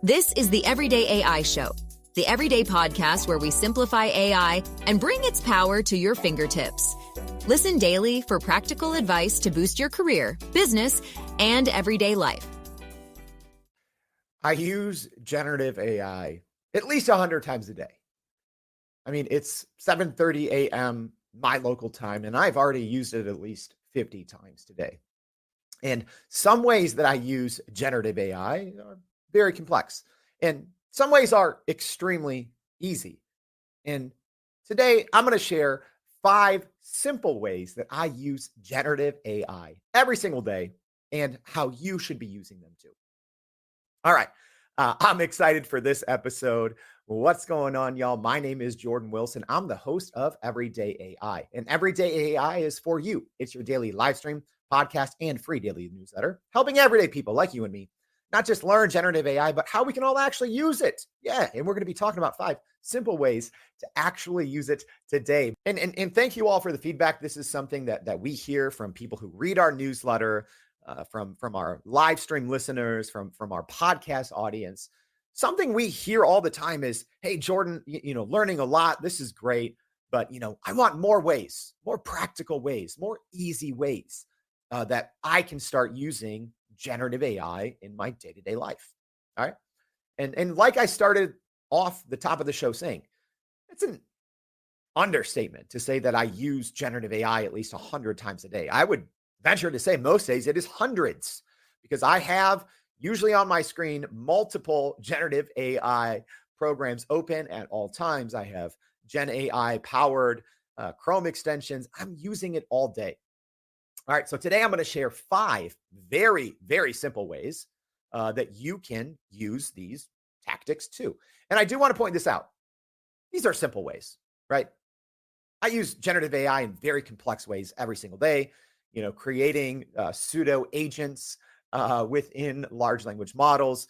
This is the Everyday AI Show, the everyday podcast where we simplify AI and bring its power to your fingertips. Listen daily for practical advice to boost your career, business, and everyday life. I use generative AI at least 100 times a day. I mean, it's 7:30 a.m. my local time, and I've already used it at least 50 times today. And some ways that I use generative AI are very complex, and some ways are extremely easy. And today I'm going to share 5 simple ways that I use generative AI every single day and how you should be using them too. All right. I'm excited for this episode. What's going on, y'all? My name is Jordan Wilson. I'm the host of Everyday AI, and Everyday AI is for you. It's your daily live stream, podcast, and free daily newsletter, helping everyday people like you and me not just learn generative AI, but how we can all actually use it. Yeah, and we're going to be talking about 5 simple ways to actually use it today. And thank you all for the feedback. This is something that we hear from people who read our newsletter, from our live stream listeners, from our podcast audience. Something we hear all the time is, hey, Jordan, learning a lot. This is great. But, I want more ways, more practical ways, more easy ways that I can start using generative AI in my day-to-day life. All right. And like I started off the top of the show saying, it's an understatement to say that I use generative AI at least 100 times a day. I would venture to say most days it is hundreds, because I have usually on my screen multiple generative AI programs open at all times. I have Gen AI powered Chrome extensions. I'm using it all day. All right, so today I'm going to share 5 very, very simple ways that you can use these tactics too. And I do want to point this out. These are simple ways, right? I use generative AI in very complex ways every single day, creating pseudo agents within large language models,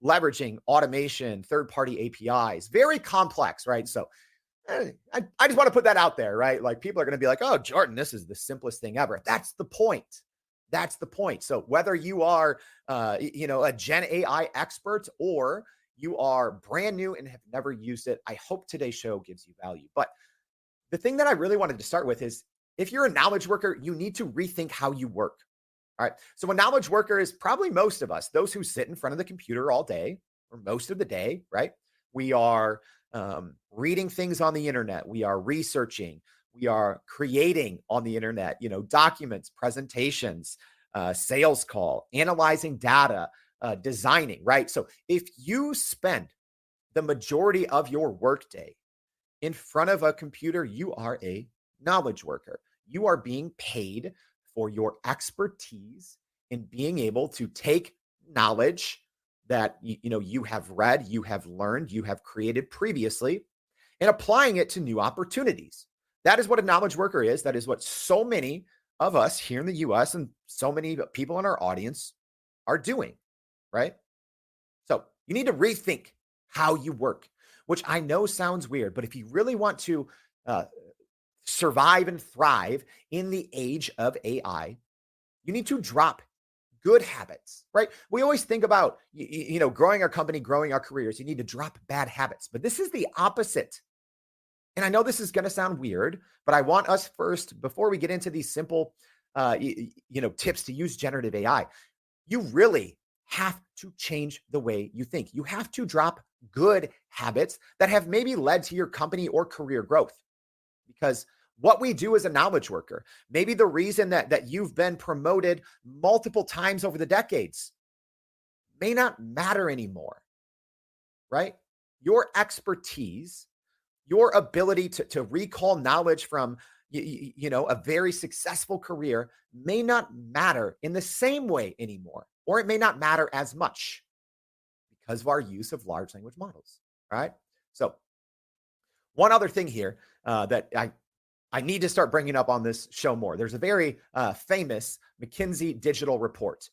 leveraging automation, third-party APIs, very complex, right? So I just want to put that out there, right? Like, people are going to be like, oh, Jordan, this is the simplest thing ever. That's the point. That's the point. So whether you are, a Gen AI expert or you are brand new and have never used it, I hope today's show gives you value. But the thing that I really wanted to start with is, if you're a knowledge worker, you need to rethink how you work. All right. So a knowledge worker is probably most of us, those who sit in front of the computer all day or most of the day, right? We are reading things on the internet. We are researching. We are creating on the internet, documents, presentations, sales call, analyzing data, designing, right? So if you spend the majority of your workday in front of a computer, you are a knowledge worker. You are being paid for your expertise in being able to take knowledge that you have read, you have learned, you have created previously, and applying it to new opportunities. That is what a knowledge worker is. That is what so many of us here in the US and so many people in our audience are doing, right? So you need to rethink how you work, which I know sounds weird, but if you really want to survive and thrive in the age of AI, you need to drop good habits, right? We always think about, growing our company, growing our careers. You need to drop bad habits, but this is the opposite. And I know this is going to sound weird, but I want us first, before we get into these simple, tips to use generative AI, you really have to change the way you think. You have to drop good habits that have maybe led to your company or career growth. Because what we do as a knowledge worker, maybe the reason that you've been promoted multiple times over the decades may not matter anymore, right? Your expertise, your ability to recall knowledge from, a very successful career may not matter in the same way anymore, or it may not matter as much because of our use of large language models, right? So one other thing here that I need to start bringing up on this show more. There's a very famous McKinsey digital report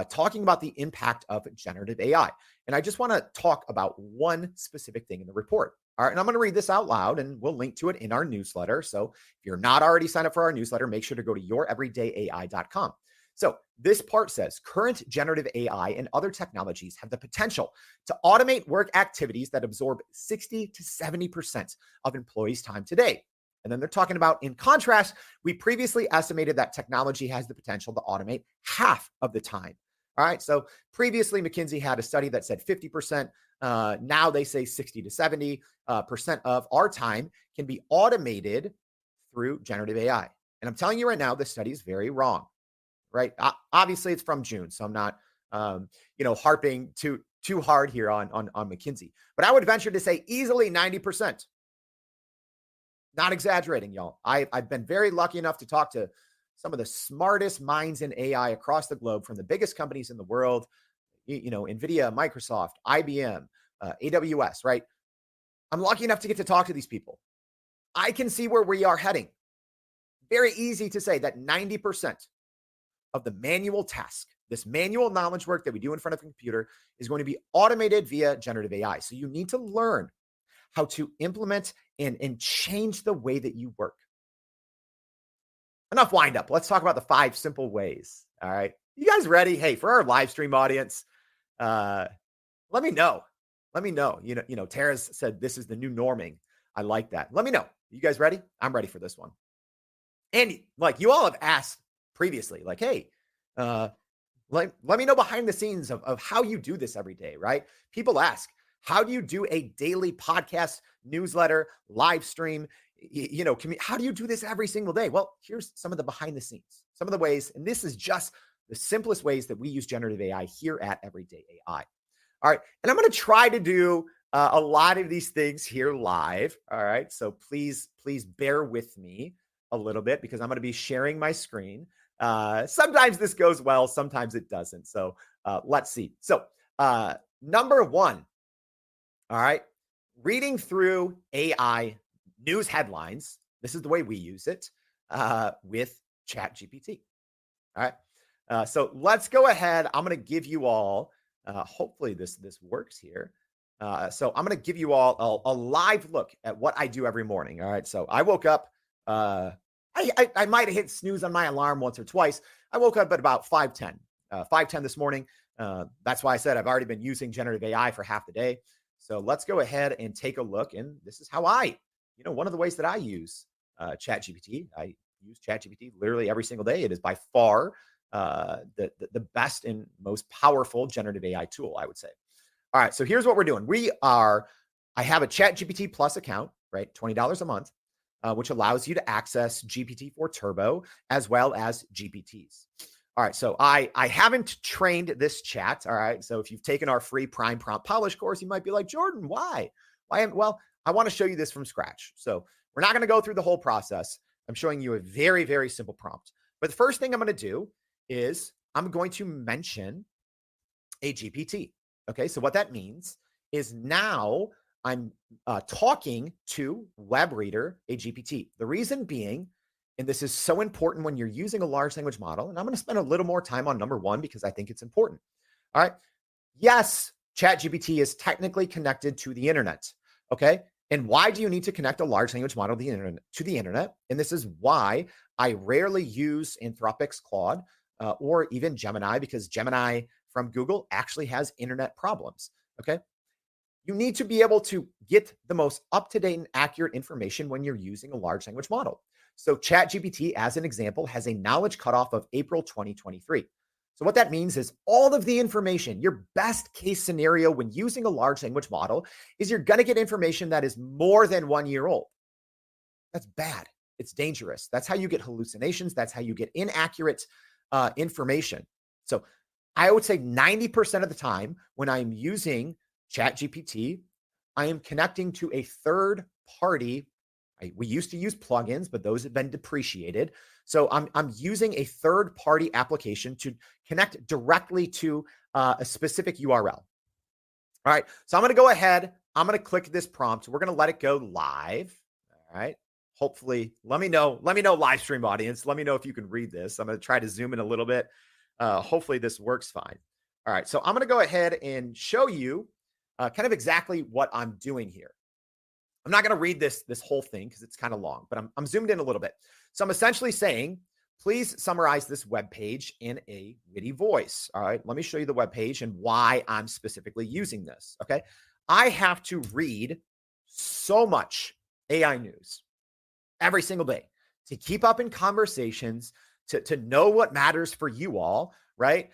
talking about the impact of generative AI. And I just want to talk about one specific thing in the report. All right. And I'm going to read this out loud, and we'll link to it in our newsletter. So if you're not already signed up for our newsletter, make sure to go to youreverydayai.com. So this part says current generative AI and other technologies have the potential to automate work activities that absorb 60 to 70% of employees' time today. And then they're talking about, in contrast, we previously estimated that technology has the potential to automate half of the time. All right. So previously, McKinsey had a study that said 50%. Now they say 60 to 70% of our time can be automated through generative AI. And I'm telling you right now, this study is very wrong. Right. Obviously, it's from June, so I'm not, harping too hard here on McKinsey. But I would venture to say easily 90%. Not exaggerating, y'all. I've been very lucky enough to talk to some of the smartest minds in AI across the globe, from the biggest companies in the world, NVIDIA, Microsoft, IBM, AWS, right? I'm lucky enough to get to talk to these people. I can see where we are heading. Very easy to say that 90% of the manual task, this manual knowledge work that we do in front of a computer, is going to be automated via generative AI. So you need to learn how to implement and change the way that you work. Enough wind up. Let's talk about the 5 simple ways. All right. You guys ready? Hey, for our live stream audience, let me know. Let me know. Tara's said this is the new norming. I like that. Let me know. You guys ready? I'm ready for this one. And like you all have asked previously, like, hey, let me know behind the scenes of how you do this every day, right? People ask, how do you do a daily podcast, newsletter, live stream? How do you do this every single day? Well, here's some of the behind the scenes, some of the ways, and this is just the simplest ways that we use generative AI here at Everyday AI. All right. And I'm going to try to do a lot of these things here live. All right. So please bear with me a little bit, because I'm going to be sharing my screen. Sometimes this goes well, sometimes it doesn't. So let's see. So number 1, all right, reading through AI news headlines. This is the way we use it with ChatGPT. All right. So let's go ahead. I'm going to give you all, hopefully this works here. So I'm going to give you all a live look at what I do every morning. All right. So I woke up, I might have hit snooze on my alarm once or twice. I woke up at about 5:10 this morning. That's why I said I've already been using generative AI for half the day. So let's go ahead and take a look. And this is how one of the ways that I use ChatGPT. I use ChatGPT literally every single day. It is by far the best and most powerful generative AI tool, I would say. All right. So here's what we're doing. I have a ChatGPT Plus account, right? $20 a month. Which allows you to access GPT-4 Turbo as well as GPTs. All right, so I haven't trained this chat. All right, so if you've taken our free Prime Prompt Polish course, you might be like, Jordan, why? Well, I want to show you this from scratch. So we're not going to go through the whole process. I'm showing you a very, very simple prompt. But the first thing I'm going to do is I'm going to mention a GPT. Okay, so what that means is now I'm talking to WebReader, a GPT. The reason being, and this is so important when you're using a large language model, and I'm going to spend a little more time on number 1 because I think it's important. All right. Yes, ChatGPT is technically connected to the internet. Okay. And why do you need to connect a large language model to the internet? And this is why I rarely use Anthropic's Claude or even Gemini, because Gemini from Google actually has internet problems. Okay. You need to be able to get the most up-to-date and accurate information when you're using a large language model. So ChatGPT, as an example, has a knowledge cutoff of April 2023. So what that means is all of the information, your best case scenario when using a large language model is you're going to get information that is more than 1 year old. That's bad. It's dangerous. That's how you get hallucinations. That's how you get inaccurate information. So I would say 90% of the time when I'm using ChatGPT, I am connecting to a third party. We used to use plugins, but those have been depreciated. So I'm using a third party application to connect directly to a specific URL. All right. So I'm going to go ahead. I'm going to click this prompt. We're going to let it go live. All right. Hopefully, let me know live stream audience. Let me know if you can read this. I'm going to try to zoom in a little bit. Hopefully this works fine. All right. So I'm going to go ahead and show you kind of exactly what I'm doing here. I'm not going to read this whole thing because it's kind of long, but I'm zoomed in a little bit. So I'm essentially saying, please summarize this web page in a witty voice. All right, let me show you the web page and why I'm specifically using this. Okay, I have to read so much AI news every single day to keep up in conversations, to know what matters for you all, right?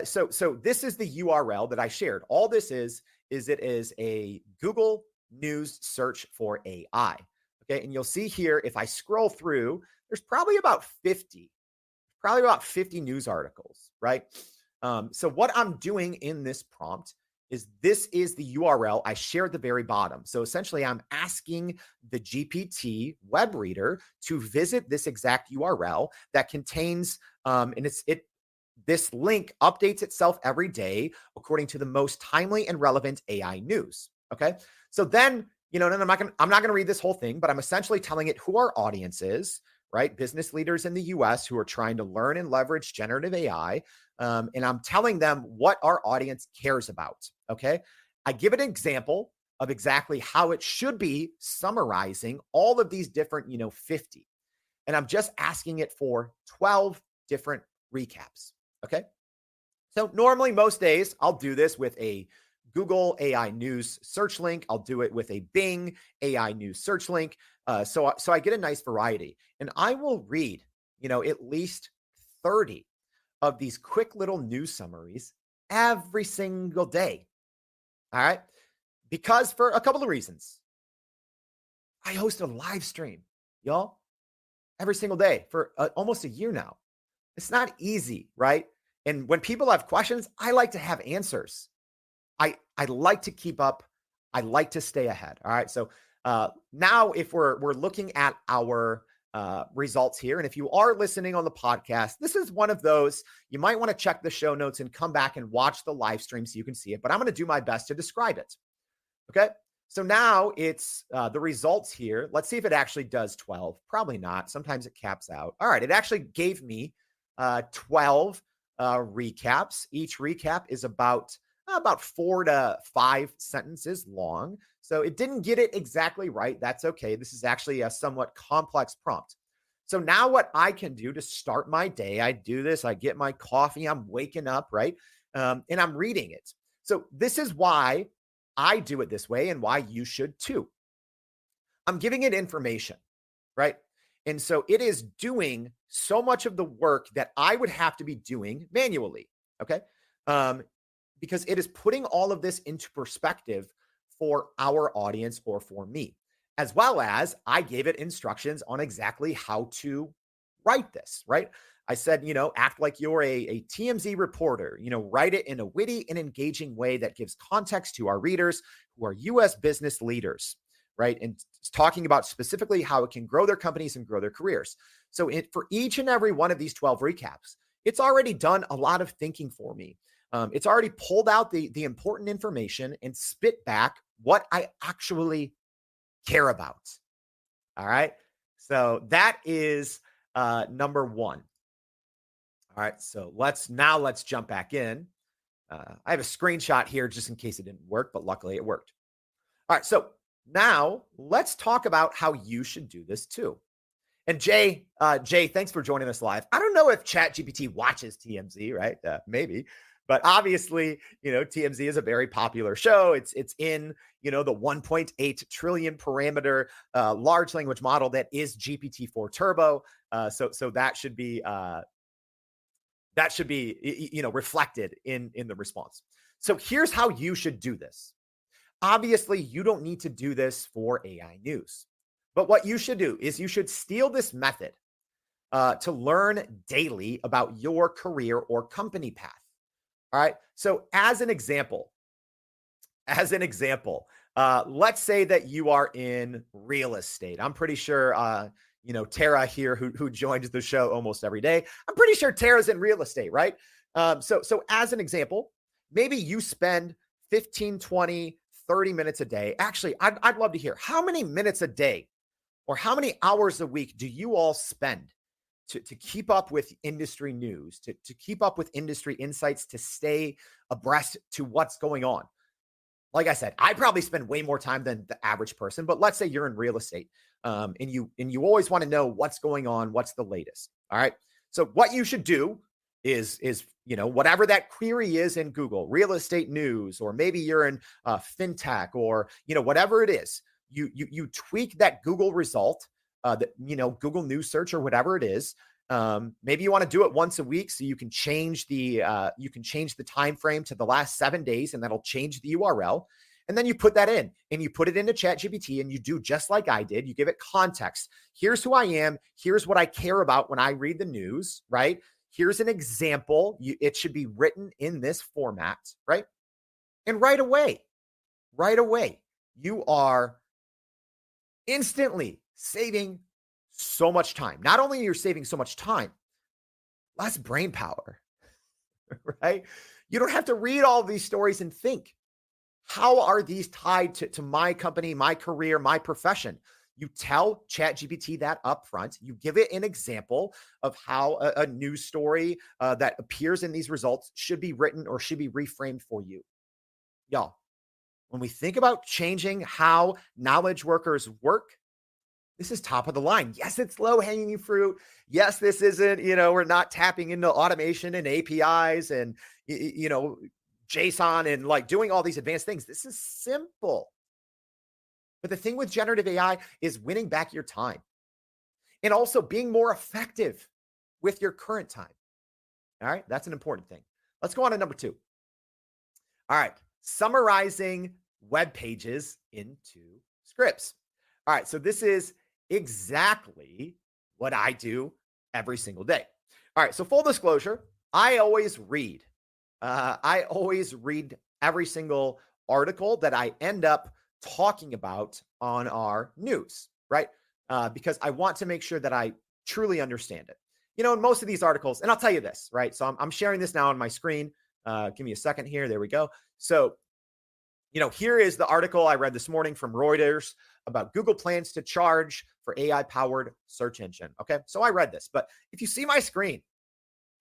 So this is the URL that I shared. All this is it is a Google News search for AI. Okay, and you'll see here, if I scroll through, there's probably about 50 news articles, right? So what I'm doing in this prompt is this is the URL I shared at the very bottom. So essentially, I'm asking the GPT web reader to visit this exact URL that contains, this link updates itself every day according to the most timely and relevant AI news. Okay, so then and I'm not gonna read this whole thing, but I'm essentially telling it who our audience is, right? Business leaders in the US who are trying to learn and leverage generative AI. And I'm telling them what our audience cares about. Okay. I give an example of exactly how it should be summarizing all of these different, 50. And I'm just asking it for 12 different recaps. Okay. So normally most days I'll do this with a Google AI News search link. I'll do it with a Bing AI News search link. So I get a nice variety, and I will read, at least 30 of these quick little news summaries every single day. All right. Because for a couple of reasons, I host a live stream, y'all, every single day for almost a year now. It's not easy, right? And when people have questions, I like to have answers. I like to keep up. I like to stay ahead. All right. So now if we're looking at our results here, and if you are listening on the podcast, this is one of those, you might want to check the show notes and come back and watch the live stream so you can see it, but I'm going to do my best to describe it. Okay. So now it's the results here. Let's see if it actually does 12. Probably not. Sometimes it caps out. All right. It actually gave me 12 recaps. Each recap is about 4 to 5 sentences long. So it didn't get it exactly right. That's okay. This is actually a somewhat complex prompt. So now what I can do to start my day, I do this, I get my coffee, I'm waking up, right? And I'm reading it. So this is why I do it this way and why you should too. I'm giving it information, right? And so it is doing so much of the work that I would have to be doing manually, okay? Because it is putting all of this into perspective for our audience or for me, as well as I gave it instructions on exactly how to write this, right? I said, act like you're a TMZ reporter, write it in a witty and engaging way that gives context to our readers who are US business leaders, right? And talking about specifically how it can grow their companies and grow their careers. So for each and every one of these 12 recaps, it's already done a lot of thinking for me. It's already pulled out the important information and spit back what I actually care about. All right. So that is number one. All right. So let's jump back in. I have a screenshot here just in case it didn't work, but luckily it worked. All right. So now let's talk about how you should do this too. And Jay, thanks for joining us live. I don't know if ChatGPT watches TMZ, right? Maybe. But obviously, TMZ is a very popular show. It's in, the 1.8 trillion parameter large language model that is GPT-4 Turbo. So that should be reflected in the response. So here's how you should do this. Obviously, you don't need to do this for AI news. But what you should do is you should steal this method to learn daily about your career or company path. All right. So as an example, let's say that you are in real estate. I'm pretty sure, Tara here who joins the show almost every day. I'm pretty sure Tara's in real estate, right? So as an example, maybe you spend 15, 20, 30 minutes a day. Actually, I'd love to hear how many minutes a day or how many hours a week do you all spend to keep up with industry news, to keep up with industry insights, to stay abreast to what's going on. Like I said, I probably spend way more time than the average person, but let's say you're in real estate and you always want to know what's going on, what's the latest. All right. So what you should do is whatever that query is in Google, real estate news, or maybe you're in fintech, or whatever it is, you tweak that Google result, that Google News search or whatever it is. Maybe you want to do it once a week, so you can change the time frame to the last 7 days, and that'll change the URL. And then you put that in and you put it into ChatGPT, and you do just like I did. You give it context. Here's who I am. Here's what I care about when I read the news, right? Here's an example. It should be written in this format, right? And right away, you are instantly saving so much time. Not only are you saving so much time, less brain power, right? You don't have to read all these stories and think, how are these tied to my company, my career, my profession? You tell ChatGPT that up front. You give it an example of how a news story that appears in these results should be written or should be reframed for you. Y'all, when we think about changing how knowledge workers work, this is top of the line. Yes, it's low hanging fruit. Yes, this isn't, we're not tapping into automation and APIs and, JSON and like doing all these advanced things. This is simple. But the thing with generative AI is winning back your time and also being more effective with your current time. All right. That's an important thing. Let's go on to number 2. All right. Summarizing web pages into scripts. All right. So this is exactly what I do every single day. All right. So full disclosure, I always read. I always read every single article that I end up talking about on our news, right? Because I want to make sure that I truly understand it. In most of these articles, and I'll tell you this, right? So I'm sharing this now on my screen. Give me a second here. There we go. So, here is the article I read this morning from Reuters about Google plans to charge for AI-powered search engine. Okay, so I read this, but if you see my screen,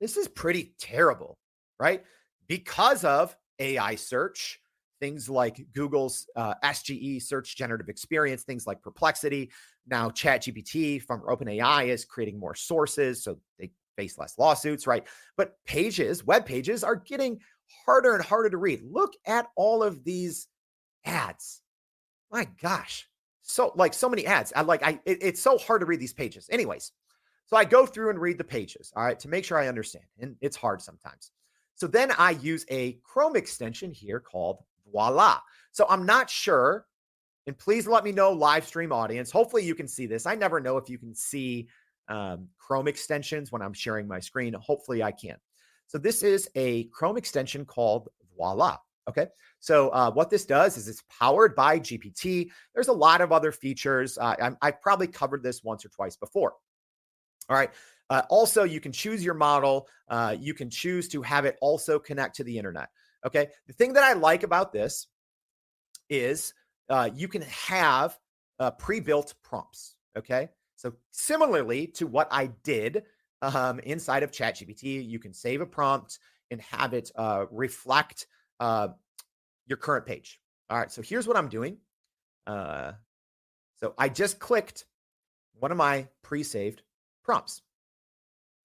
this is pretty terrible, right? Because of AI search, things like Google's SGE, Search Generative Experience, things like Perplexity. Now ChatGPT from OpenAI is creating more sources, so they face less lawsuits, right? But web pages are getting harder and harder to read. Look at all of these ads. My gosh, so many ads. It's so hard to read these pages. Anyways, so I go through and read the pages, all right, to make sure I understand, and it's hard sometimes. So then I use a Chrome extension here called Voila. So I'm not sure, and please let me know, live stream audience. Hopefully you can see this. I never know if you can see Chrome extensions when I'm sharing my screen. Hopefully I can. So this is a Chrome extension called Voila. Okay. So what this does is it's powered by GPT. There's a lot of other features. I've probably covered this once or twice before. All right. Also, you can choose your model. You can choose to have it also connect to the internet. Okay. The thing that I like about this is you can have pre-built prompts. Okay. So similarly to what I did inside of ChatGPT, you can save a prompt and have it reflect your current page. All right. So here's what I'm doing. So I just clicked one of my pre-saved prompts.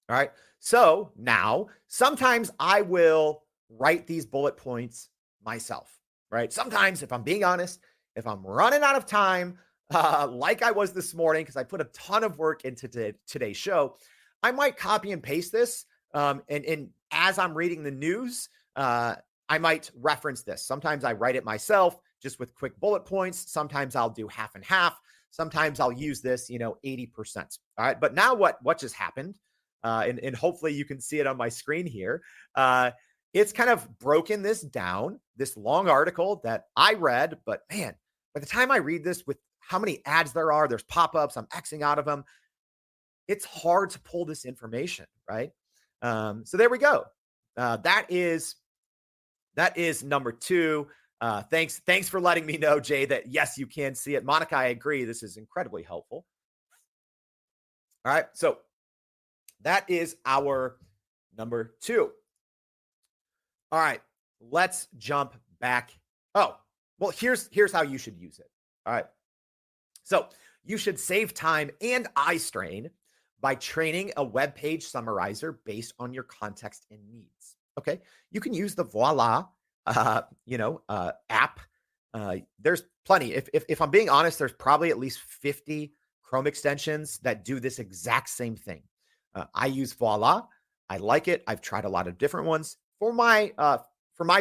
All right. So now sometimes I will write these bullet points myself, right? Sometimes, if I'm being honest, if I'm running out of time, like I was this morning, because I put a ton of work into today's show, I might copy and paste this. And as I'm reading the news, I might reference this. Sometimes I write it myself just with quick bullet points. Sometimes I'll do half and half. Sometimes I'll use this, 80%. All right. But now what just happened? And hopefully you can see it on my screen here. It's kind of broken this down, this long article that I read, but man, by the time I read this with how many ads there's pop-ups, I'm Xing out of them. It's hard to pull this information, right? So there we go. That is number 2. Thanks for letting me know, Jay, that yes, you can see it. Monica, I agree. This is incredibly helpful. All right. So that is our number 2. All right. Let's jump back. Oh, well, here's how you should use it. All right. So you should save time and eye strain by training a web page summarizer based on your context and needs. Okay. You can use the Voila, app. There's plenty. If I'm being honest, there's probably at least 50 Chrome extensions that do this exact same thing. I use Voila. I like it. I've tried a lot of different ones. For my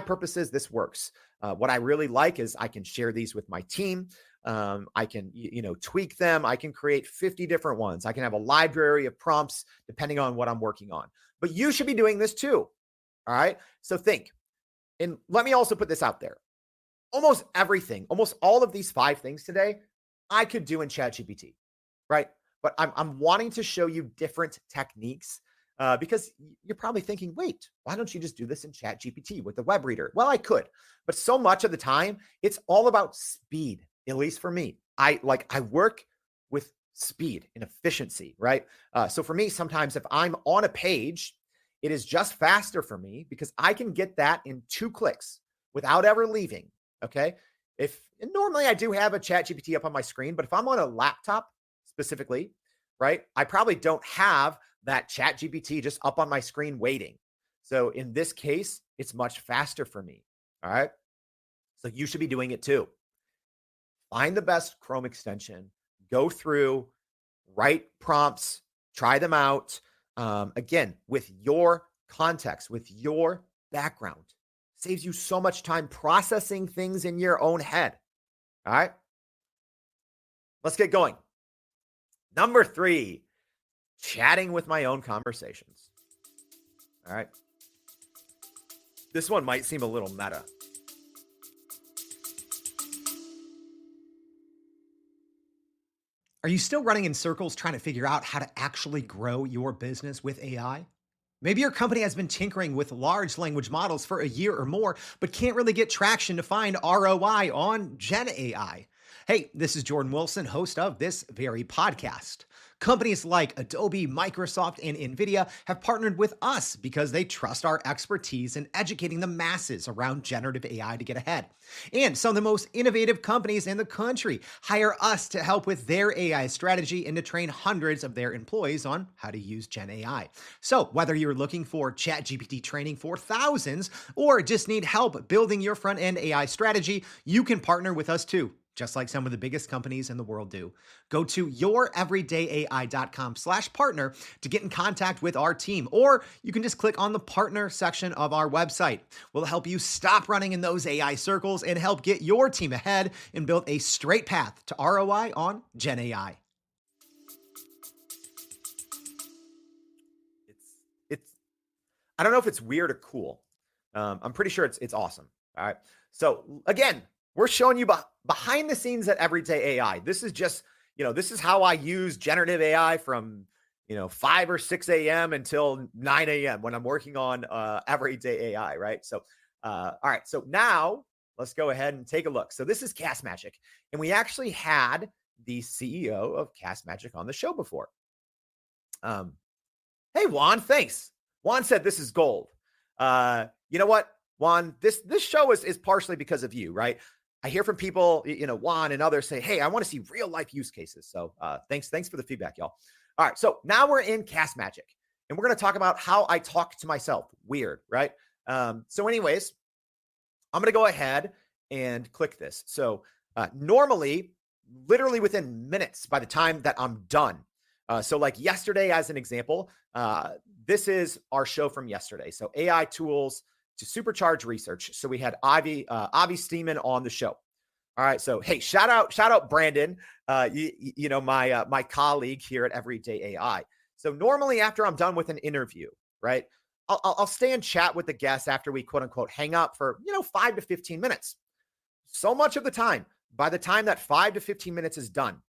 purposes, this works. What I really like is I can share these with my team. I can, tweak them. I can create 50 different ones. I can have a library of prompts depending on what I'm working on. But you should be doing this too. All right. So think, and let me also put this out there. Almost everything, almost all of these 5 things today, I could do in ChatGPT, right? But I'm wanting to show you different techniques because you're probably thinking, wait, why don't you just do this in ChatGPT with the web reader? Well, I could, but so much of the time, it's all about speed, at least for me. I work with speed and efficiency, right? So for me, sometimes if I'm on a page, it is just faster for me because I can get that in 2 clicks without ever leaving. Okay. Normally I do have a ChatGPT up on my screen, but if I'm on a laptop specifically, right, I probably don't have that ChatGPT just up on my screen waiting. So in this case, it's much faster for me. All right. So you should be doing it too. Find the best Chrome extension, go through, write prompts, try them out. Again, with your context, with your background. Saves you so much time processing things in your own head. All right. Let's get going. Number 3, chatting with my own conversations. All right. This one might seem a little meta. Are you still running in circles trying to figure out how to actually grow your business with AI? Maybe your company has been tinkering with large language models for a year or more, but can't really get traction to find ROI on Gen AI. Hey, this is Jordan Wilson, host of this very podcast. Companies like Adobe, Microsoft, and NVIDIA have partnered with us because they trust our expertise in educating the masses around generative AI to get ahead. And some of the most innovative companies in the country hire us to help with their AI strategy and to train hundreds of their employees on how to use Gen AI. So whether you're looking for ChatGPT training for thousands or just need help building your front-end AI strategy, you can partner with us too, just like some of the biggest companies in the world do. Go to youreverydayai.com/partner to get in contact with our team, or you can just click on the partner section of our website. We'll help you stop running in those AI circles and help get your team ahead and build a straight path to ROI on Gen AI. It's I don't know if it's weird or cool. I'm pretty sure it's awesome. All right. So again, we're showing you behind the scenes at Everyday AI. This is just, this is how I use generative AI from, 5 or 6 a.m. until 9 a.m. when I'm working on Everyday AI, right? So, all right. So now let's go ahead and take a look. So this is CastMagic. And we actually had the CEO of CastMagic on the show before. Hey, Juan, thanks. Juan said this is gold. You know what, Juan, this show is partially because of you, right? I hear from people, Juan and others say, hey, I want to see real life use cases. So thanks for the feedback, y'all. All right. So now we're in CastMagic and we're going to talk about how I talk to myself. Weird, right? So anyways, I'm going to go ahead and click this. So normally, literally within minutes by the time that I'm done. So like yesterday, as an example, this is our show from yesterday. So AI tools to supercharge research. So we had Avi Steeman on the show. All right. So, hey, shout out Brandon, my colleague here at Everyday AI. So normally after I'm done with an interview, right, I'll stay and chat with the guests after we quote unquote hang up for, 5 to 15 minutes. So much of the time, by the time that 5 to 15 minutes is done,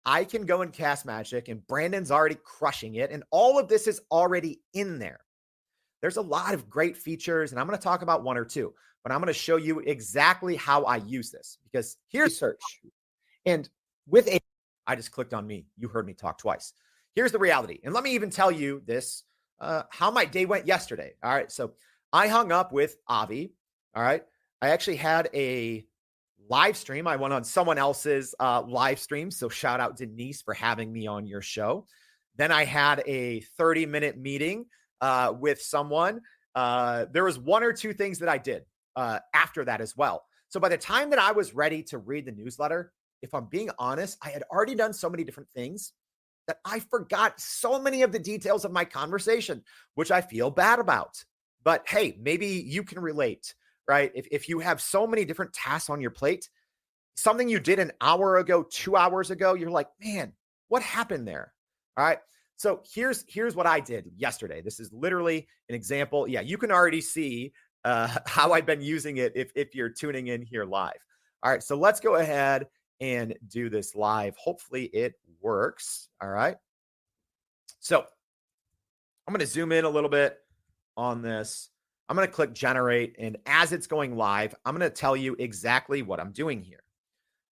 I can go in CastMagic and Brandon's already crushing it. And all of this is already in there. There's a lot of great features, and I'm going to talk about 1 or 2, but I'm going to show you exactly how I use this because here's search. And with AI, I just clicked on me. You heard me talk twice. Here's the reality. And let me even tell you this, how my day went yesterday. All right. So I hung up with Avi. All right. I actually had a live stream. I went on someone else's live stream. So shout out Denise for having me on your show. Then I had a 30-minute meeting with someone. There was one or two things that I did after that as well. So by the time that I was ready to read the newsletter, if I'm being honest, I had already done so many different things that I forgot so many of the details of my conversation, which I feel bad about. But hey, maybe you can relate, right? If you have so many different tasks on your plate, something you did an hour ago, 2 hours ago, you're like, man, what happened there? All right. So here's what I did yesterday. This is literally an example. Yeah, you can already see how I've been using it if you're tuning in here live. All right. So let's go ahead and do this live. Hopefully it works. All right. So I'm going to zoom in a little bit on this. I'm going to click generate. And as it's going live, I'm going to tell you exactly what I'm doing here.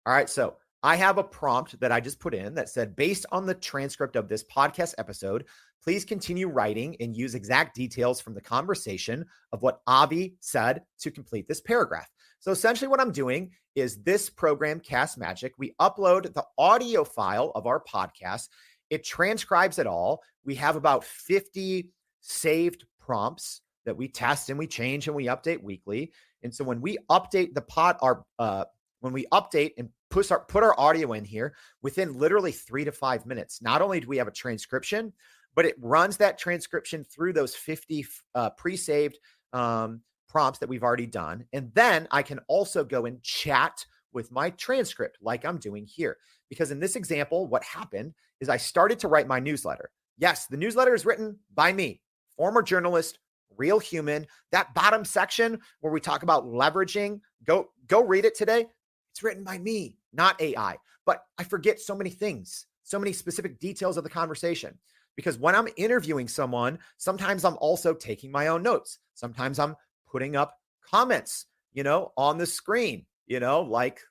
All right. So I have a prompt that I just put in that said, based on the transcript of this podcast episode, please continue writing and use exact details from the conversation of what Avi said to complete this paragraph. So essentially what I'm doing is this program, CastMagic, we upload the audio file of our podcast. It transcribes it all. We have about 50 saved prompts that we test and we change and we update weekly. And so when we update when we update and put our audio in here within literally 3 to 5 minutes, not only do we have a transcription, but it runs that transcription through those 50 pre-saved prompts that we've already done. And then I can also go and chat with my transcript like I'm doing here. Because in this example, what happened is I started to write my newsletter. Yes, the newsletter is written by me, former journalist, real human. That bottom section where we talk about leveraging, go read it today. It's written by me, not AI. But I forget so many things, so many specific details of the conversation. Because when I'm interviewing someone, sometimes I'm also taking my own notes. Sometimes I'm putting up comments, on the screen, like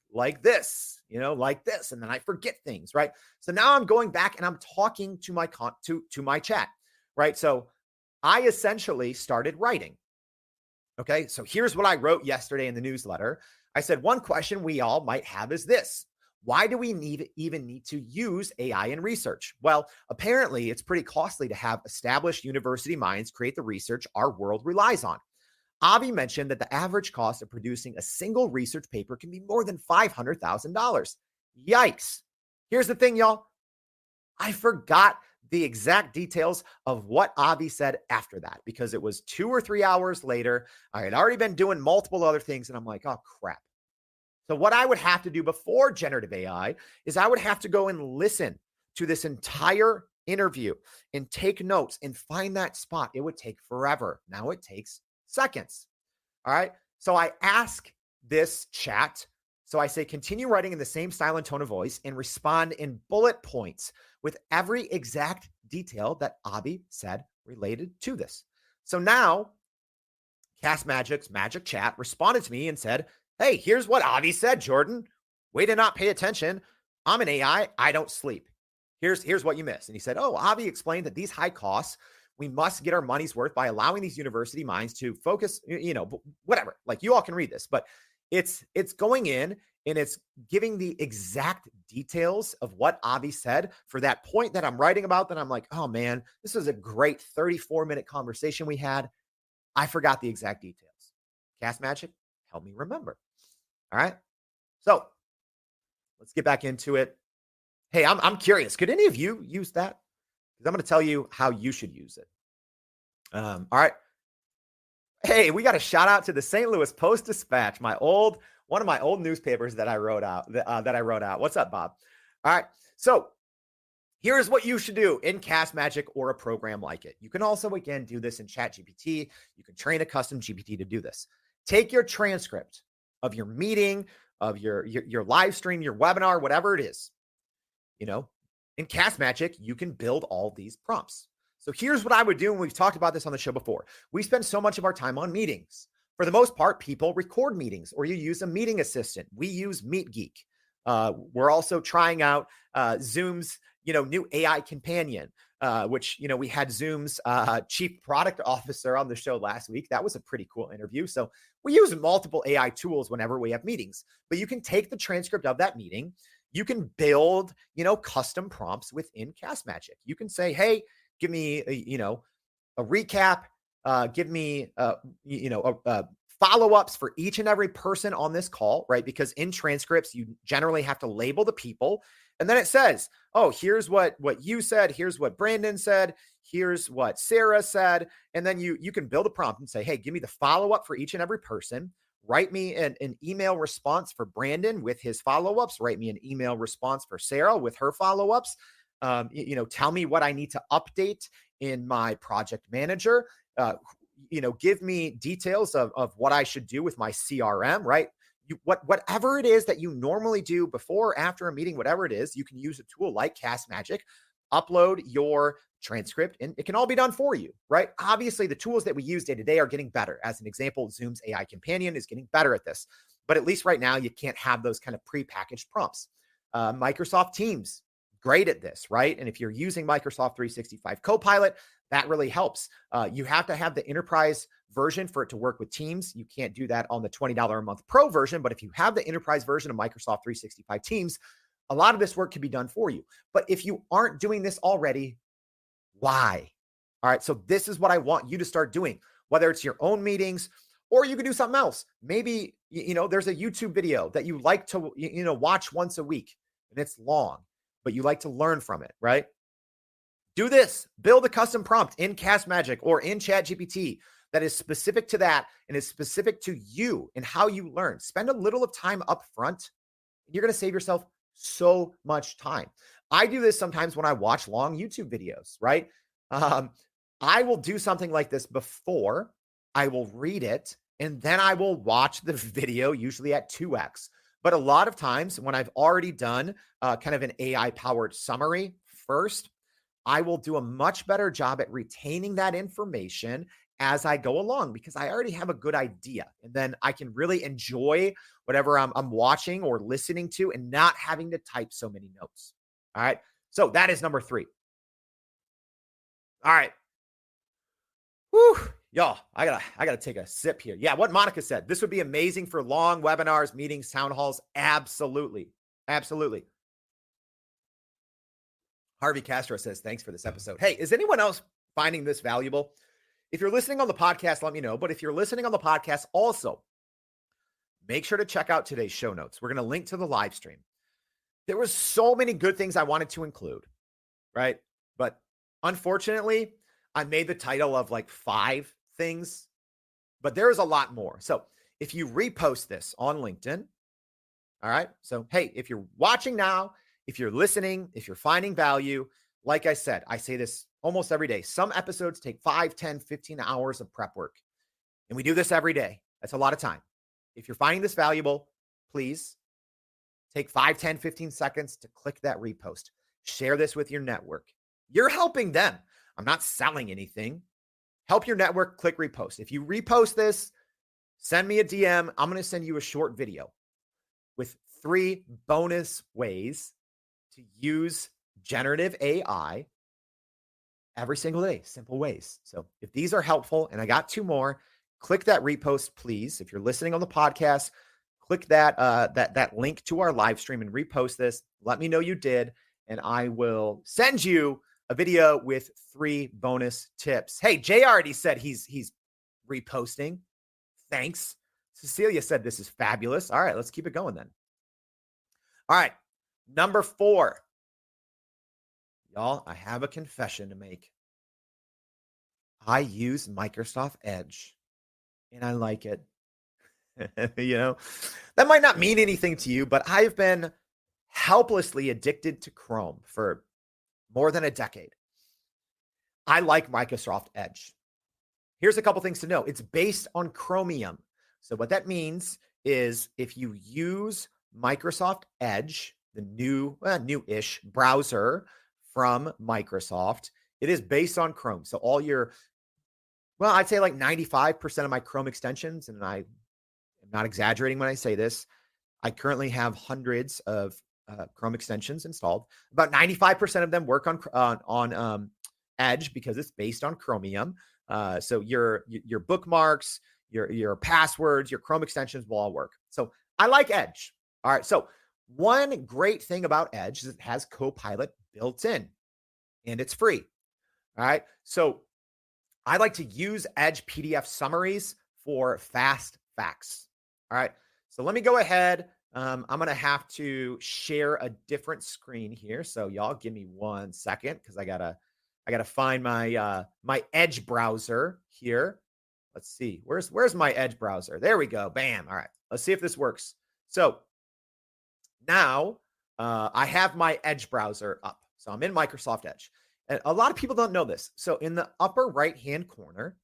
this, like this. And then I forget things, right? So now I'm going back and I'm talking to my to my chat, right? So I essentially started writing. Okay. So here's what I wrote yesterday in the newsletter. I said, one question we all might have is this: why do we even need to use AI in research? Well, apparently it's pretty costly to have established university minds create the research our world relies on. Avi mentioned that the average cost of producing a single research paper can be more than $500,000. Yikes. Here's the thing, y'all. I forgot the exact details of what Avi said after that because it was 2 or 3 hours later. I had already been doing multiple other things and I'm like, oh crap. So what I would have to do before generative AI is I would have to go and listen to this entire interview and take notes and find that spot. It would take forever. Now it takes seconds. All right. So I ask this chat. So I say, continue writing in the same style and tone of voice and respond in bullet points with every exact detail that Avi said related to this. So now CastMagic's Magic Chat responded to me and said, hey, here's what Avi said, Jordan. Way to not pay attention. I'm an AI. I don't sleep. Here's what you missed. And he said, oh, Avi explained that these high costs, we must get our money's worth by allowing these university minds to focus, whatever. Like you all can read this, but it's going in and it's giving the exact details of what Avi said for that point that I'm writing about. That I'm like, oh man, this was a great 34-minute conversation we had. I forgot the exact details. CastMagic, help me remember. All right. So let's get back into it. Hey, I'm curious. Could any of you use that? Because I'm going to tell you how you should use it. All right. Hey, we got a shout out to the St. Louis Post-Dispatch, one of my old newspapers that I wrote out. What's up, Bob? All right. So here's what you should do in CastMagic or a program like it. You can also, again, do this in ChatGPT. You can train a custom GPT to do this. Take your transcript of your meeting, of your live stream, your webinar, whatever it is. In CastMagic, you can build all these prompts. So here's what I would do, and we've talked about this on the show before. We spend so much of our time on meetings. For the most part, people record meetings, or you use a meeting assistant. We use MeetGeek. We're also trying out Zoom's, new AI companion, which, we had Zoom's chief product officer on the show last week. That was a pretty cool interview. So we use multiple AI tools whenever we have meetings, but you can take the transcript of that meeting. You can build, custom prompts within CastMagic. You can say, hey, give me a recap, give me, follow-ups for each and every person on this call, right? Because in transcripts, you generally have to label the people. And then it says, oh, here's what you said. Here's what Brandon said. Here's what Sarah said. And then you can build a prompt and say, hey, give me the follow-up for each and every person. Write me an email response for Brandon with his follow-ups. Write me an email response for Sarah with her follow-ups. Tell me what I need to update in my project manager. Give me details of what I should do with my CRM, right? Whatever it is that you normally do before or after a meeting, whatever it is, you can use a tool like CastMagic, upload your transcript, and it can all be done for you, right? Obviously, the tools that we use day to day are getting better. As an example, Zoom's AI Companion is getting better at this. But at least right now, you can't have those kind of prepackaged prompts. Microsoft Teams, great at this, right? And if you're using Microsoft 365 Copilot, that really helps. You have to have the enterprise version for it to work with Teams. You can't do that on the $20 a month Pro version, but if you have the enterprise version of Microsoft 365 Teams, a lot of this work can be done for you. But if you aren't doing this already, why? All right, so this is what I want you to start doing, whether it's your own meetings or you can do something else. Maybe, there's a YouTube video that you like to, watch once a week and it's long, but you like to learn from it, right? Do this. Build a custom prompt in CastMagic or in ChatGPT that is specific to that and is specific to you and how you learn. Spend a little of time up front. You're going to save yourself so much time. I do this sometimes when I watch long YouTube videos, right? I will do something like this before I will read it, and then I will watch the video, usually at 2x. But a lot of times when I've already done kind of an AI-powered summary first, I will do a much better job at retaining that information as I go along because I already have a good idea. And then I can really enjoy whatever I'm watching or listening to and not having to type so many notes. All right. So that is number 3. All right. Whew. Y'all, I gotta take a sip here. Yeah, what Monica said. This would be amazing for long webinars, meetings, town halls. Absolutely. Absolutely. Harvey Castro says, thanks for this episode. Hey, is anyone else finding this valuable? If you're listening on the podcast, let me know. But if you're listening on the podcast, also make sure to check out today's show notes. We're going to link to the live stream. There was so many good things I wanted to include, right? But unfortunately, I made the title of like 5 things, but there is a lot more. So if you repost this on LinkedIn, all right? So, hey, if you're watching now, if you're listening, if you're finding value, like I said, I say this almost every day. Some episodes take 5, 10, 15 hours of prep work. And we do this every day. That's a lot of time. If you're finding this valuable, please take 5, 10, 15 seconds to click that repost. Share this with your network. You're helping them. I'm not selling anything. Help your network, click repost. If you repost this, send me a DM. I'm going to send you a short video with 3 bonus ways to use generative AI every single day. Simple ways. So if these are helpful, and I got 2 more, click that repost, please. If you're listening on the podcast, click that link to our live stream and repost this. Let me know you did, and I will send you a video with 3 bonus tips. Hey, Jay already said he's reposting. Thanks. Cecilia said this is fabulous. All right, let's keep it going then. All right, number 4. Y'all, I have a confession to make. I use Microsoft Edge, and I like it. That might not mean anything to you, but I've been helplessly addicted to Chrome for more than a decade. I like Microsoft Edge. Here's a couple things to know. It's based on Chromium. So what that means is if you use Microsoft Edge, the new-ish browser from Microsoft, it is based on Chrome. So all your, I'd say like 95% of my Chrome extensions, and I am not exaggerating when I say this, I currently have hundreds of Chrome extensions installed. About 95% of them work on Edge because it's based on Chromium. So your bookmarks, your passwords, your Chrome extensions will all work. So I like Edge. All right. So One great thing about Edge is it has Copilot built in and it's free. All right. So I like to use Edge PDF summaries for fast facts. All right. So let me go ahead. I'm going to have to share a different screen here. So y'all give me 1 second because I gotta find my my Edge browser here. Let's see. Where's my Edge browser? There we go. Bam. All right. Let's see if this works. So now I have my Edge browser up. So I'm in Microsoft Edge. And a lot of people don't know this. So in the upper right-hand corner,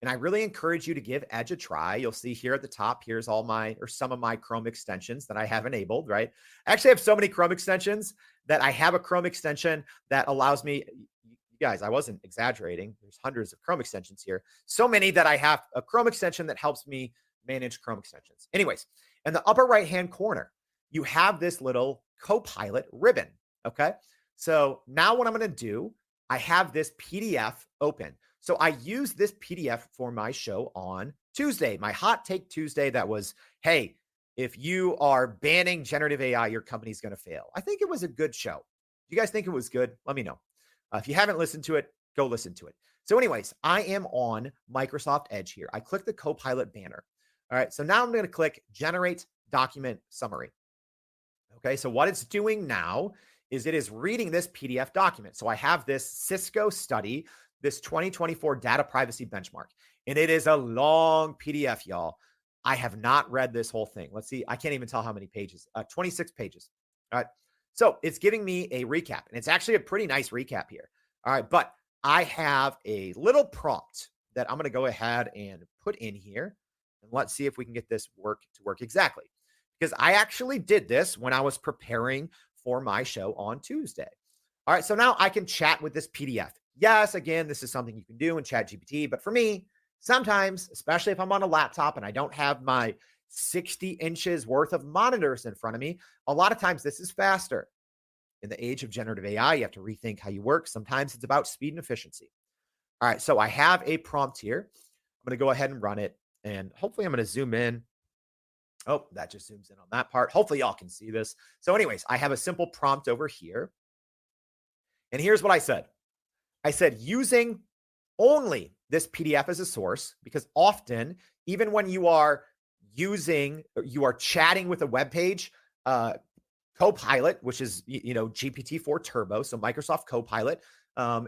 and I really encourage you to give Edge a try. You'll see here at the top, here's all my or some of my Chrome extensions that I have enabled, right? I actually have so many Chrome extensions that I have a Chrome extension that allows me, you guys, I wasn't exaggerating. There's hundreds of Chrome extensions here. So many that I have a Chrome extension that helps me manage Chrome extensions. Anyways, in the upper right-hand corner, you have this little Copilot ribbon, okay? So now what I'm going to do, I have this PDF open. So I use this PDF for my show on Tuesday, my Hot Take Tuesday that was, hey, if you are banning generative AI, your company's going to fail. I think it was a good show. Do you guys think it was good? Let me know. If you haven't listened to it, go listen to it. So anyways, I am on Microsoft Edge here. I click the Copilot banner. All right, so now I'm going to click Generate Document Summary. Okay, so what it's doing now is it is reading this PDF document. So I have this Cisco study, this 2024 data privacy benchmark, and it is a long PDF, y'all. I have not read this whole thing. Let's see. I can't even tell how many pages, 26 pages. All right. So it's giving me a recap, and it's actually a pretty nice recap here. All right. But I have a little prompt that I'm going to go ahead and put in here, and let's see if we can get this to work exactly. Because I actually did this when I was preparing for my show on Tuesday. All right, so now I can chat with this PDF. Yes, again, this is something you can do in ChatGPT, but for me, sometimes, especially if I'm on a laptop and I don't have my 60 inches worth of monitors in front of me, a lot of times this is faster. In the age of generative AI, you have to rethink how you work. Sometimes it's about speed and efficiency. All right, so I have a prompt here. I'm going to go ahead and run it, and hopefully I'm going to zoom in. Oh, that just zooms in on that part. Hopefully y'all can see this. So anyways, I have a simple prompt over here. And here's what I said. I said, using only this PDF as a source, because often, even when you are chatting with a web page, Copilot, which is, GPT-4 Turbo. So Microsoft Copilot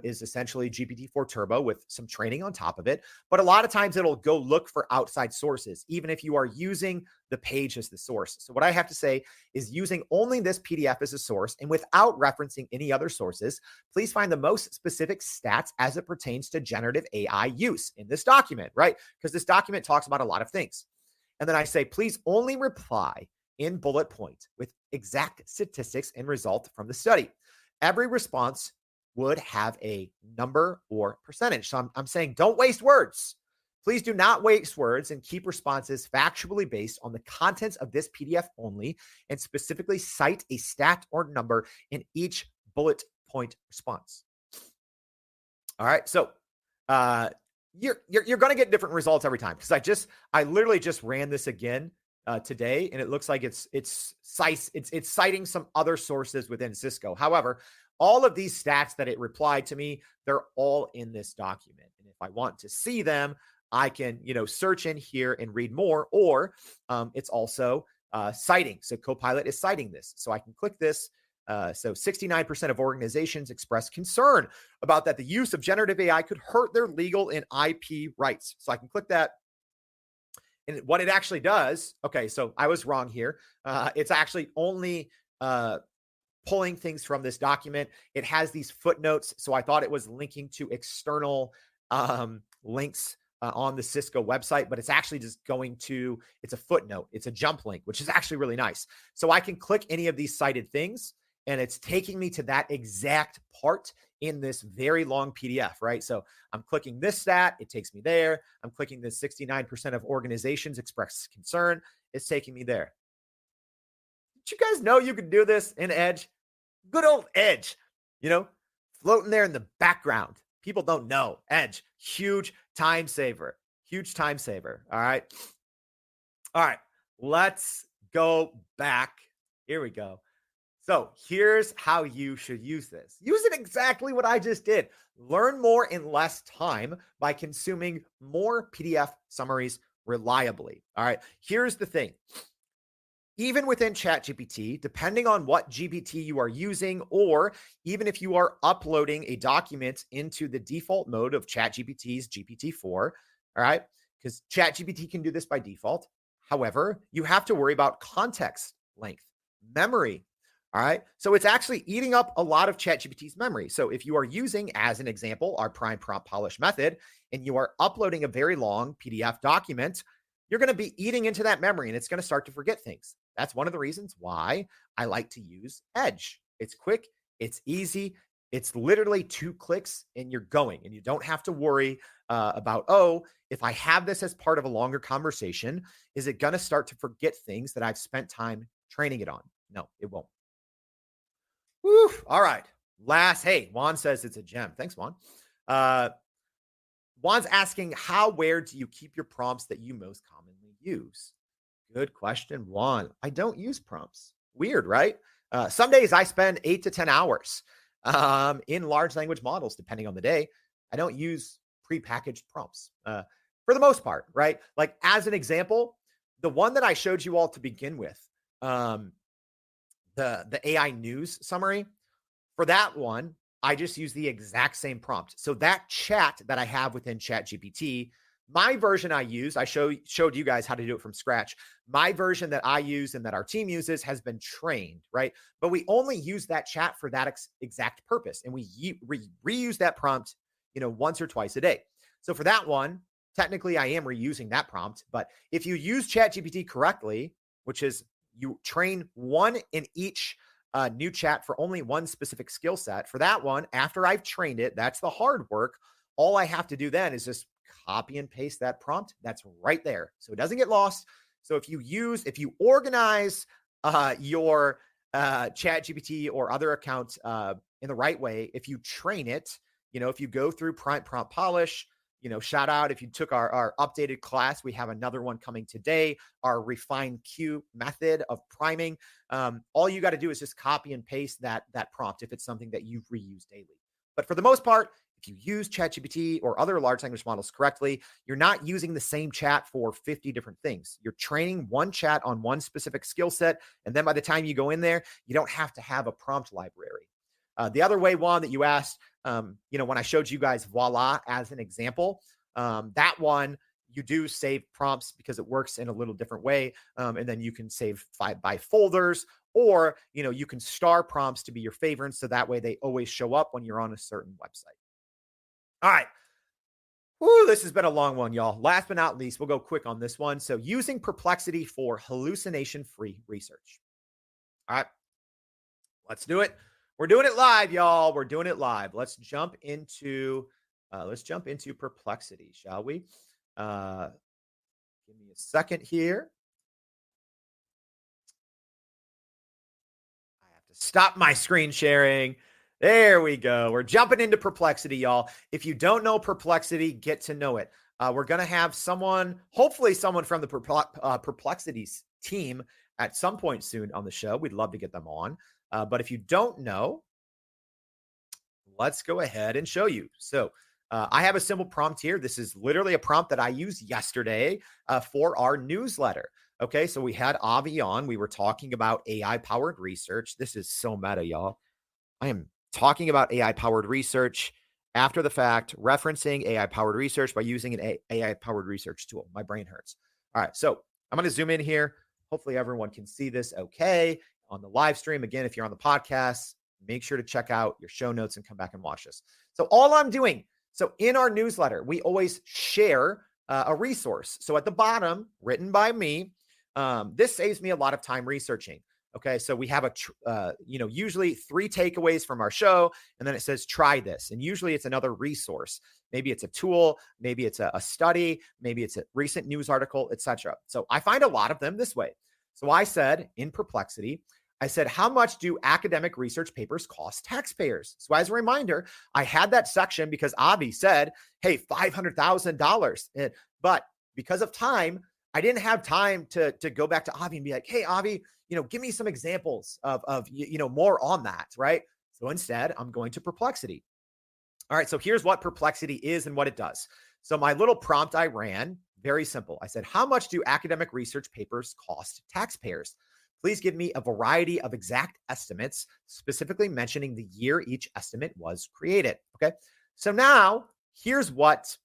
is essentially GPT-4 Turbo with some training on top of it. But a lot of times it'll go look for outside sources, even if you are using the page as the source. So what I have to say is, using only this PDF as a source and without referencing any other sources, please find the most specific stats as it pertains to generative AI use in this document, right? Because this document talks about a lot of things. And then I say, please only reply in bullet point with exact statistics and result from the study. Every response would have a number or percentage. So I'm saying, don't waste words. Please do not waste words and keep responses factually based on the contents of this PDF only, and specifically cite a stat or number in each bullet point response. All right. So you're going to get different results every time, because I literally just ran this again today, and it looks like it's citing some other sources within Cisco. However, all of these stats that it replied to me, they're all in this document. And if I want to see them, I can, search in here and read more, or it's also citing. So Copilot is citing this. So I can click this. So 69% of organizations express concern about that the use of generative AI could hurt their legal and IP rights. So I can click that. And what it actually does, okay, so I was wrong here. It's actually only pulling things from this document. It has these footnotes. So I thought it was linking to external links on the Cisco website, but it's actually just it's a footnote. It's a jump link, which is actually really nice. So I can click any of these cited things, and it's taking me to that exact part in this very long PDF, right? So I'm clicking this stat, it takes me there. I'm clicking this 69% of organizations express concern. It's taking me there. Did you guys know you could do this in Edge? Good old Edge, floating there in the background. People don't know. Edge, huge time saver. Huge time saver. All right. Let's go back Here we go. So here's how you should use this. Use it exactly what I just did. Learn more in less time by consuming more PDF summaries reliably. All right. Here's the thing. Even within ChatGPT, depending on what GPT you are using, or even if you are uploading a document into the default mode of ChatGPT's GPT-4, all right, because ChatGPT can do this by default. However, you have to worry about context length, memory. All right. So it's actually eating up a lot of ChatGPT's memory. So if you are using, as an example, our prime prompt polish method, and you are uploading a very long PDF document, you're going to be eating into that memory and it's going to start to forget things. That's one of the reasons why I like to use Edge. It's quick, it's easy, it's literally 2 clicks and you're going, and you don't have to worry about, oh, if I have this as part of a longer conversation, is it going to start to forget things that I've spent time training it on? No, it won't. Woo, all right. Hey, Juan says it's a gem. Thanks, Juan. Juan's asking, where do you keep your prompts that you most commonly use? Good question, Juan. I don't use prompts. Weird, right? Some days I spend 8 to 10 hours in large language models, depending on the day. I don't use prepackaged prompts for the most part, right? Like, as an example, the one that I showed you all to begin with, the AI news summary, for that one, I just use the exact same prompt. So that chat that I have within ChatGPT, my version I use, I showed you guys how to do it from scratch. My version that I use and that our team uses has been trained, right? But we only use that chat for that exact purpose. And we reuse that prompt, once or twice a day. So for that one, technically I am reusing that prompt. But if you use ChatGPT correctly, which is you train one in each new chat for only one specific skill set, for that one, after I've trained it, that's the hard work. All I have to do then is just copy and paste that prompt. That's right there. So it doesn't get lost. So if you organize your ChatGPT or other accounts in the right way, if you train it, if you go through prompt polish, shout out if you took our updated class. We have another one coming today, our refined Q method of priming. All you got to do is just copy and paste that prompt if it's something that you've reused daily. But for the most part, if you use ChatGPT or other large language models correctly, you're not using the same chat for 50 different things. You're training one chat on one specific skill set. And then by the time you go in there, you don't have to have a prompt library. The other way, Juan, that you asked, when I showed you guys Voila as an example, that one, you do save prompts because it works in a little different way. And then you can save by folders, or, you can star prompts to be your favorites. So that way they always show up when you're on a certain website. All right. Woo, this has been a long one, y'all. Last but not least, we'll go quick on this one. So using Perplexity for hallucination-free research. All right, let's do it. We're doing it live, y'all. We're doing it live. Let's jump into Perplexity, shall we? Give me a second here. I have to stop my screen sharing. There we go. We're jumping into Perplexity, y'all. If you don't know Perplexity, get to know it. We're going to have hopefully someone from the Perplexities team at some point soon on the show. We'd love to get them on. But if you don't know, let's go ahead and show you. So I have a simple prompt here. This is literally a prompt that I used yesterday for our newsletter. Okay, so we had Avi on. We were talking about AI-powered research. This is so meta, y'all. I am talking about AI-powered research after the fact, referencing AI-powered research by using an AI-powered research tool. My brain hurts. All right, so I'm going to zoom in here. Hopefully everyone can see this okay on the live stream. Again, if you're on the podcast, make sure to check out your show notes and come back and watch this. So all I'm doing, so in our newsletter, we always share a resource. So at the bottom, written by me, this saves me a lot of time researching. Okay, so we have usually 3 takeaways from our show, and then it says, try this. And usually it's another resource. Maybe it's a tool, maybe it's a study, maybe it's a recent news article, etc. So I find a lot of them this way. So I said in Perplexity, how much do academic research papers cost taxpayers? So as a reminder, I had that section because Avi said, hey, $500,000. But because of time, I didn't have time to go back to Avi and be like, hey, Avi, give me some examples of more on that, right? So instead, I'm going to Perplexity. All right, so here's what Perplexity is and what it does. So my little prompt I ran, very simple. I said, how much do academic research papers cost taxpayers? Please give me a variety of exact estimates, specifically mentioning the year each estimate was created. Okay, so now here's what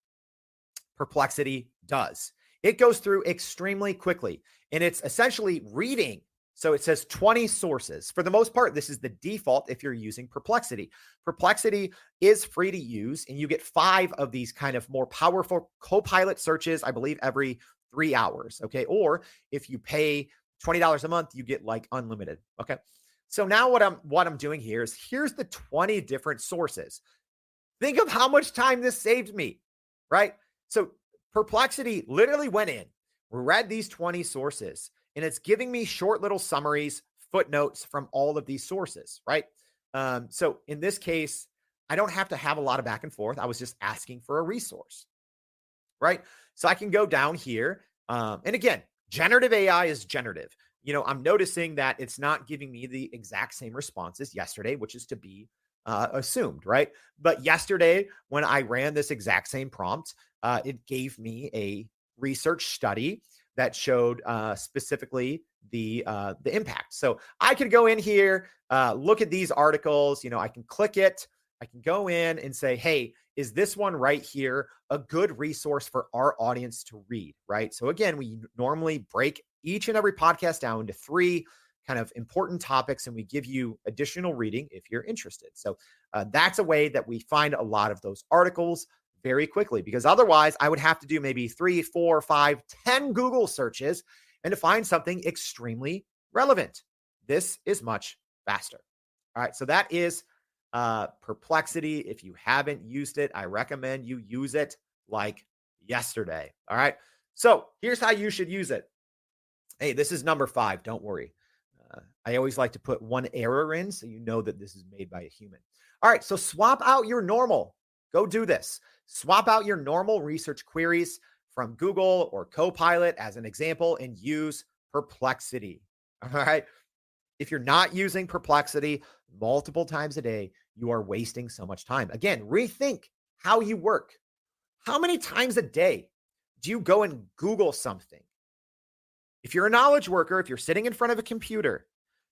Perplexity does. It goes through extremely quickly, and it's essentially reading. So it says 20 sources. For the most part, this is the default if you're using Perplexity. Perplexity is free to use, and you get 5 of these kind of more powerful Copilot searches, I believe, every 3 hours. Okay. Or if you pay $20 a month, you get like unlimited. Okay. So now what I'm doing here is here's the 20 different sources. Think of how much time this saved me, right? So Perplexity literally went in, read these 20 sources, and it's giving me short little summaries, footnotes from all of these sources, right? So in this case, I don't have to have a lot of back and forth. I was just asking for a resource, right? So I can go down here. And again, generative AI is generative. I'm noticing that it's not giving me the exact same responses yesterday, which is to be assumed, right? But yesterday, when I ran this exact same prompt, it gave me a research study that showed specifically the impact. So I could go in here, look at these articles. I can click it. I can go in and say, hey, is this one right here a good resource for our audience to read, right? So again, we normally break each and every podcast down into 3 kind of important topics, and we give you additional reading if you're interested. So that's a way that we find a lot of those articles very quickly, because otherwise I would have to do maybe 3, 4, 5, 10 Google searches and to find something extremely relevant. This is much faster. All right. So that is Perplexity. If you haven't used it, I recommend you use it like yesterday. All right. So here's how you should use it. Hey, this is number 5. Don't worry. I always like to put one error in so you know that this is made by a human. All right. So swap out your normal. Go do this. Swap out your normal research queries from Google or Copilot as an example and use Perplexity. All right. If you're not using Perplexity multiple times a day, you are wasting so much time. Again, rethink how you work. How many times a day do you go and Google something? If you're a knowledge worker, if you're sitting in front of a computer,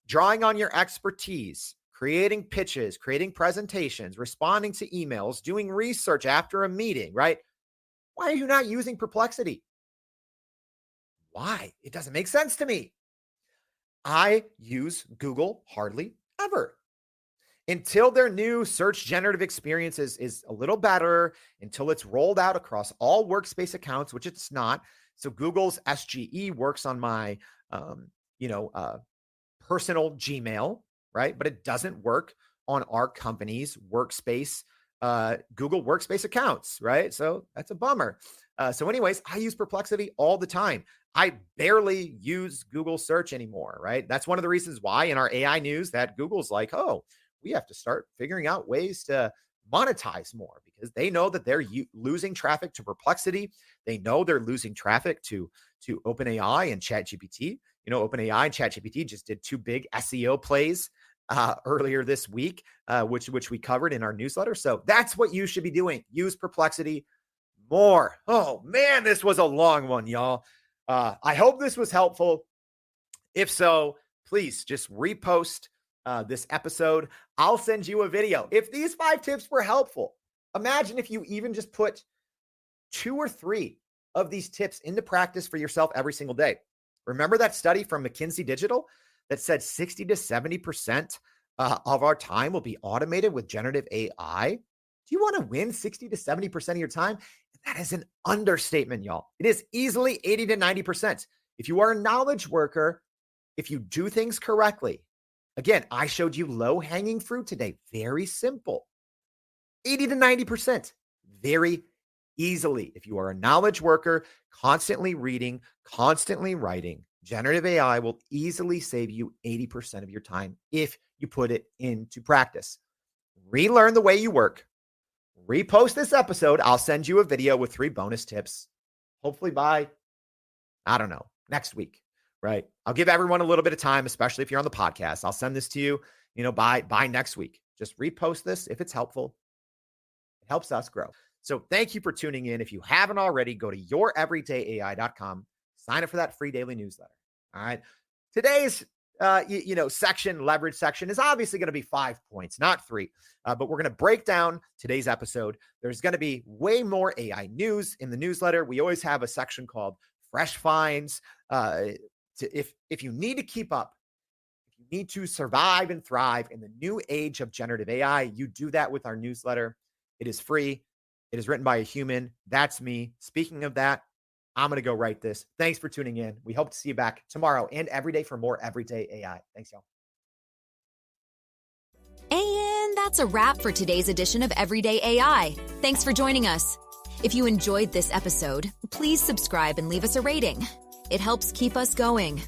drawing on your expertise, creating pitches, creating presentations, responding to emails, doing research after a meeting, right? Why are you not using Perplexity? Why? It doesn't make sense to me. I use Google hardly ever. Until their new search generative experience is a little better, until it's rolled out across all workspace accounts, which it's not. So Google's SGE works on my, personal Gmail, right? But it doesn't work on our company's workspace, Google workspace accounts, right? So that's a bummer. So anyways, I use Perplexity all the time. I barely use Google search anymore, right? That's one of the reasons why in our AI news that Google's like, oh, we have to start figuring out ways to monetize more, because they know that they're losing traffic to Perplexity. They know they're losing traffic to OpenAI and ChatGPT. OpenAI and ChatGPT just did 2 big SEO plays earlier this week, which we covered in our newsletter. So that's what you should be doing. Use Perplexity more. Oh man, this was a long one, y'all. I hope this was helpful. If so, please just repost this episode. I'll send you a video. If these 5 tips were helpful, imagine if you even just put 2 or 3 of these tips into practice for yourself every single day. Remember that study from McKinsey Digital that said 60 to 70% of our time will be automated with generative AI? Do you want to win 60 to 70% of your time? That is an understatement, y'all. It is easily 80 to 90%. If you are a knowledge worker, if you do things correctly, again, I showed you low-hanging fruit today. Very simple. 80 to 90%. Very easily. If you are a knowledge worker, constantly reading, constantly writing, generative AI will easily save you 80% of your time if you put it into practice. Relearn the way you work. Repost this episode. I'll send you a video with 3 bonus tips, hopefully by I don't know, next week, right? I'll give everyone a little bit of time, especially if you're on the podcast. I'll send this to you, by next week. Just repost this if it's helpful. It helps us grow. So thank you for tuning in. If you haven't already, go to youreverydayai.com, sign up for that free daily newsletter. All right. Today's leverage section is obviously going to be 5 points, not 3. But we're going to break down today's episode. There's going to be way more AI news in the newsletter. We always have a section called Fresh Finds. If you need to keep up, if you need to survive and thrive in the new age of generative AI, you do that with our newsletter. It is free. It is written by a human. That's me. Speaking of that, I'm going to go write this. Thanks for tuning in. We hope to see you back tomorrow and every day for more Everyday AI. Thanks, y'all. And that's a wrap for today's edition of Everyday AI. Thanks for joining us. If you enjoyed this episode, please subscribe and leave us a rating. It helps keep us going.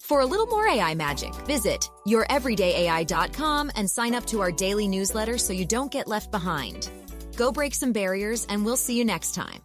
For a little more AI magic, visit youreverydayai.com and sign up to our daily newsletter so you don't get left behind. Go break some barriers, and we'll see you next time.